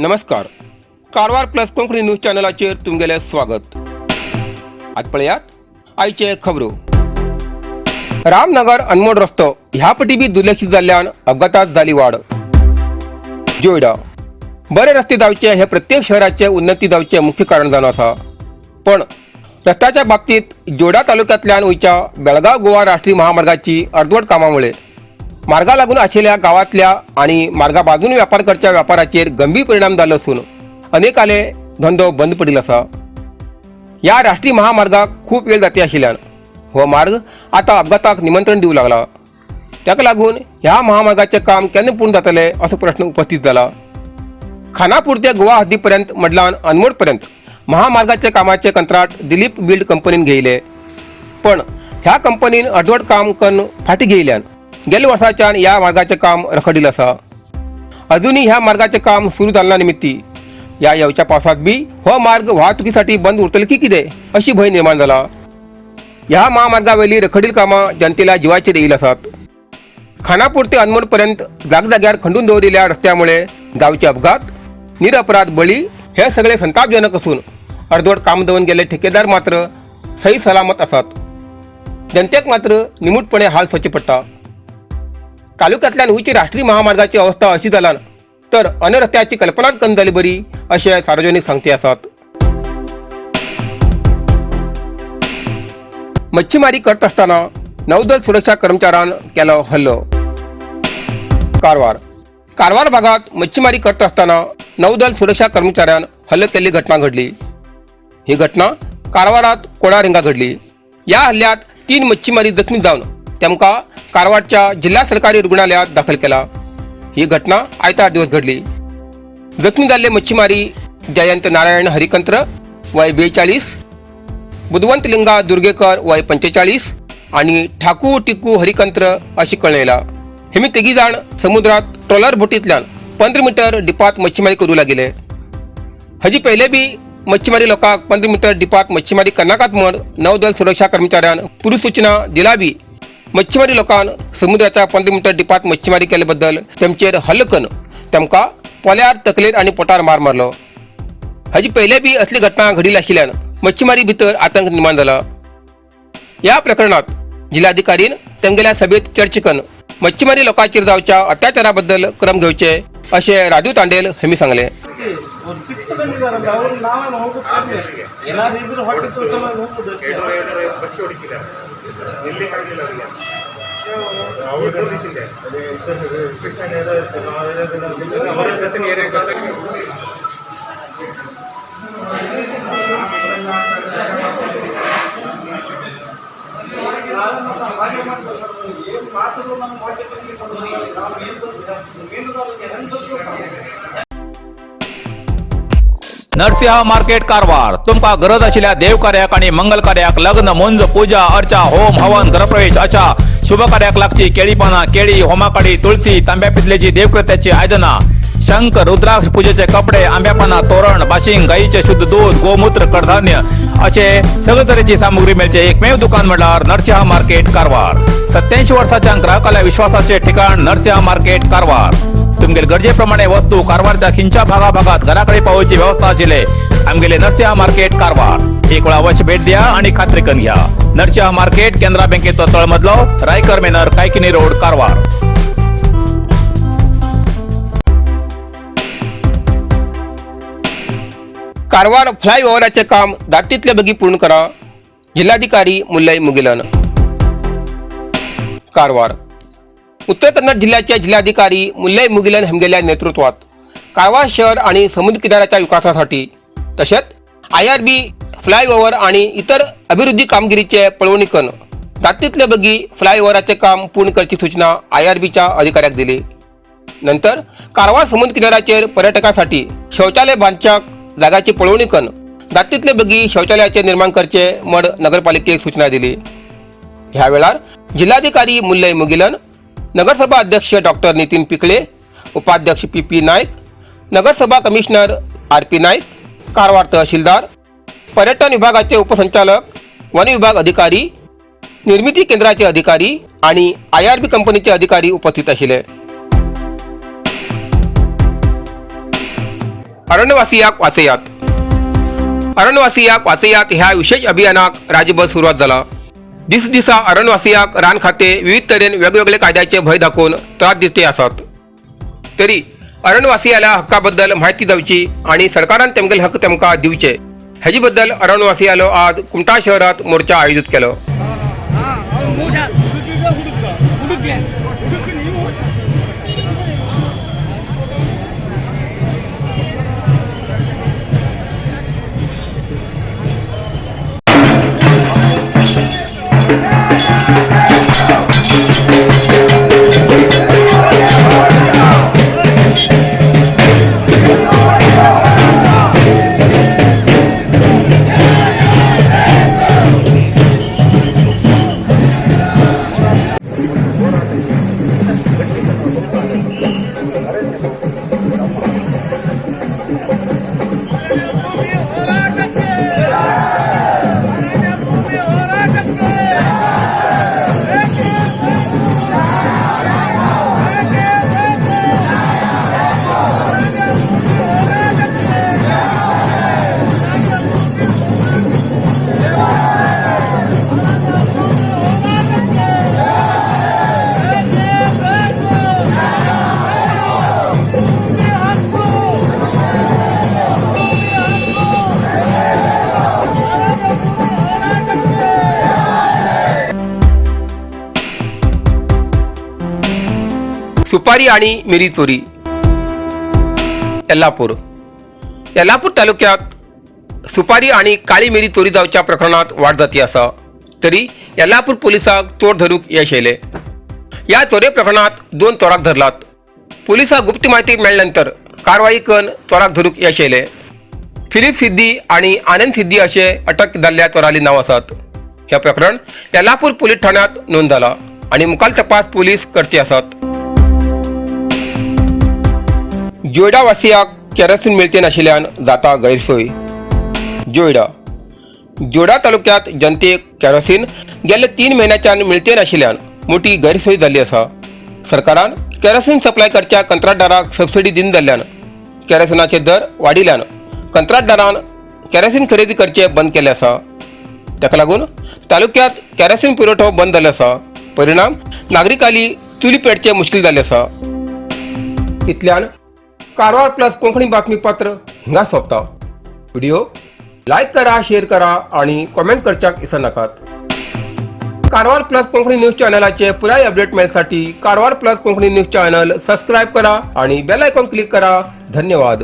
नमस्कार. Karwar plus Konkani news चॅनलाचेर तुमगेले स्वागत. आज पळयात आयचे खबरो. रामनगर अनमोड रस्तो ह्या पटी बी दुर्लक्षित जाल्ल्यान अपघातात जाली वाड. जोयडा बरे रस्ते जावचे हे प्रत्येक शहराचे उन्नती जावचे मुख्य कारण जावन आसा. पण रस्त्याच्या बाबतीत जोयडा तालुक्यांतल्यान वयच्या बेळगाव गोवा राष्ट्रीय महामार्गाची अर्धवट कामामुळे मार्गा लागून आशिल्ल्या गावातल्या आणि मार्गा बाजून व्यापार करच्या व्यापाराचेर गंभीर परिणाम जाल्लो असून अनेकाले धंदो बंद पडिल्लो आसा. या राष्ट्रीय महामार्गाक खूप वेळ जाती आशिल्ल्यान हो मार्ग आता अपघाताक निमंत्रण दिवूं लागला. ताका लागून ह्या महामार्गाचे काम केन्ना पूर्ण जातले असो प्रश्न उपस्थित जाला. खानापूर ते गोवा हद्दीपर्यंत मडलान अनमोड पर्यंत महामार्गाचे कामाचे कंत्राट दिलीप बिल्ड कंपनीन घेयले. पण ह्या कंपनीन अर्धवट काम करून फाटी घेयल्यान गेल्या वर्साच्यान ह्या मार्गाचे काम रखडिल्लें आसा. अजूनही ह्या मार्गाचे काम सुरू जालना निमित्ती या येवच्या पावसात बी हो मार्ग वाहतुकीसाठी बंद उरतले की कितें अशी भंय निर्माण जाला. ह्या महामार्गावेली रखडील कामां जनतेला जिवाचेर येयली आसात. खानापूर ते अनमोड पर्यंत जागजाग्यार खंडून दवरिल्ल्या रस्त्यामुळे जावचे अपघात, निरपराध बळी हे सगळे संतापजनक असून अर्धवट काम दवरून गेले ठेकेदार मात्र सही सलामत आसात. जनतेक मात्र निमूटपणे हाल सोंसचे पडटा. तालुक्यांतल्यान वयची राष्ट्रीय महामार्गाची अवस्था अशी जाल्यान तर अन्य रस्त्याची कल्पनाच कमी जाली बरी अशे सार्वजनीक सांगते आसात. मच्छीमारी करत असताना नौदल सुरक्षा कर्मचाऱ्यान केलो हल्लो. कारवार भागात मच्छीमारी करत असताना नौदल सुरक्षा कर्मचाऱ्यान हल्लो केल्ली घटना घडली. ही घटना कारवारात कोडा रिंगा घडली. या हल्ल्यात 3 मच्छीमारी जखमी जावन तेमकां कारवारच्या जिल्हा सरकारी रुग्णालयात दाखल केला. ही घटना आयतार दिवस घडली. जखमी जाल्ले मच्छीमारी जयंत नारायण हरिकंत्र वय 42, बुधवंत लिंगा दुर्गेकर वय 45 आणि ठाकू टिकू हरिकंत्र अशी कळयला. हेमी तिघी जाण समुद्रात ट्रॉलर बोटींतल्यान 15 मीटर डिपात मच्छीमारी करू लागले. हाजी पहिले बी मच्छीमारी लोकांक 15 मीटर डिपात मच्छीमारी करनाकात म्हण नौदल सुरक्षा कर्मचाऱ्यान पूर्व सूचना दिला बी मच्छीमारी लोकांन समुद्राच्या 15 मीटर डिपात मच्छीमारी केले बद्दल तेमचेर हल्लो करून तेमकां पोल्यार, तकलेर आणि पोटार मार मारलो. हाजी पहिले बी असली घटना घडिल्ली आशिल्ल्यान मच्छीमारी भितर आतंक निर्माण जाला. ह्या प्रकरणात जिल्हाधिकारीन तेमगेल्या सभेत चर्चा करून मच्छीमारी लोकांचेर जावच्या अत्याचारा बद्दल क्रम घेवचे अशें राजू तांडेल हेमी सांगले. नरसिंह मार्केट कारवार तुमका गरज आशिल्ल्या देव कार्याक आणि मंगल कार्याक, लग्न, मुंज, पूजा, अर्चा, होम, हवन, घरप्रवेश अशा शुभ कार्याक लागची केळी पानां, केळी, होमाकाडी, तुळशी, तांब्या पितलेची देवकृत्याची आयदनां, शंख, रुद्राक्ष पूजेचे कपडे, आंब्या पानां, तोरण, बाशिंग, गाईचे शुद्ध दूध, गोमूत्र, कडधान्य असे सगळे तरेची सामुग्री मेळचे एकमेव दुकान म्हणल्यार नरसिंह मार्केट कारवार. 87 वर्सांच्या ग्राहकाला विश्वासाचे ठिकाण नरसिंह मार्केट कारवार. तुमगेल गरजेप्रमाणे वस्तू कारवारच्या खिंच्या भागाभागात घराकडे पावोवची व्यवस्था आशिल्ले आमगेले नरसिंह मार्केट कारवार. एक वेळ अवश्य भेट द्या आणि खात्री करून घ्या. नरसिंह मार्केट केंद्रा बँकेचो तळमजलो, रायकर मेनर, कायकिनी रोड, कारवार. कारवार फ्लायओव्हराचे काम जातीतले बेगी पूर्ण करा. जिल्हाधिकारी मुल्लई मुगिलन. कारवार उत्तर कन्नड जिल्ह्याचे जिल्हाधिकारी मुल्लई मुगिलन हेमगेल्या नेतृत्वात कारवार शहर आणि समुद्र किनाऱ्याच्या विकासासाठी तसेच IRB फ्लायओव्हर आणि इतर अभिवृद्धी कामगिरीचे पळवणी करून जातीतले बेगी फ्लायओव्हराचे काम पूर्ण करची सूचना IRBच्या अधिकाऱ्याक दिली. नंतर कारवार समुद्र किनाऱ्याचेर पर्यटकांसाठी शौचालय बांधच्या जागाची पळवणी करून जातीतले बेगी शौचालयाचे निर्माण करचे म्हण नगरपालिकेक सूचना दिली. ह्या वेळार जिल्हाधिकारी मुल्लई मुगिलन, नगरसभा अध्यक्ष डॉक्टर नितीन पिकळे, उपाध्यक्ष PP नाईक, नगरसभा कमिशनर RP नाईक, कारवार तहसीलदार, पर्यटन विभागाचे उपसंचालक, वन विभाग अधिकारी, निर्मिती केंद्राचे अधिकारी आणि IRB कंपनीचे अधिकारी उपस्थित आशिल्ले. अरण्यवासियाक वाचयात. अरण्यवासियाक वाचयात ह्या विशेष अभियानाक राज्यभर सुरुवात झाला. दिस दिसा अरण्यवासियाक रान खाते विविध तरेन वेगवेगळे कायद्याचे भय दाखवून त्रास दिते आसात. तरी अरण्यवासियाला हक्का बद्दल माहिती जावची आणि सरकारान तेमगेले हक्क तेमकां दिवचे हेजे बद्दल अरण्यवासियालो आज कुमटा शहरात मोर्चा आयोजित केलो. सुपारी आणि मिरी चोरी. येल्लापूर तालुक्यात सुपारी आणि काळी मिरी चोरी जावच्या प्रकरणात वाढ जाती आसा. तरी येल्लापूर पोलिसांक चोर धरूक यश येयलें. या चोरी प्रकरणात 2 चोराक धरलात. पोलिसांक गुप्त माहिती मेळ्ळ्यानंतर कारवाई करून चोराक धरूक यश येयलें. फिलिप सिद्दी आणि आनंद सिद्दी असे अटक जाल्ल्या चोराली नांव आसात. हे प्रकरण येल्लापूर पोलीस ठाण्यात नोंद जाला आणि मुखाल तपास पोलीस करचे आसात. जोयडा वासियाक केरोसीन मिळते नाशिल्ल्यान जाता गैरसोय. जोयडा तालुक्यात जनतेक केरोसीन गेल्या 3 म्हयन्याच्यान मिळते नाशिल्ल्यान मोठी गैरसोय जाल्ली आसा. सरकारान केरोसीन सप्लाय करच्या कंत्राटदाराक सबसिडी दिन जाल्ल्यान केरोसिनाचे दर वाडिल्ल्यान कंत्राटदारान केरोसीन खरेदी करचे बंद केले आसा. ताका लागून तालुक्यात केरोसीन पुरवठो बंद जाल्लो आसा. परिणाम नागरिकांनी चुली पेटचे मुश्कील जाल्ले आसा. इतल्यान कारवार प्लस कोंकणी बातमीपत्र हिंगा सोंपता. व्हिडिओ लाईक करा, शेअर करा आणि कॉमेंट करच्याक विसरनाकात. कारवार प्लस कोंकणी न्यूज चॅनलाचे पुराय अपडेट मेळसाठी Karwar plus Konkani news channel subscribe करा आणि बेल आयकॉन क्लिक करा. धन्यवाद.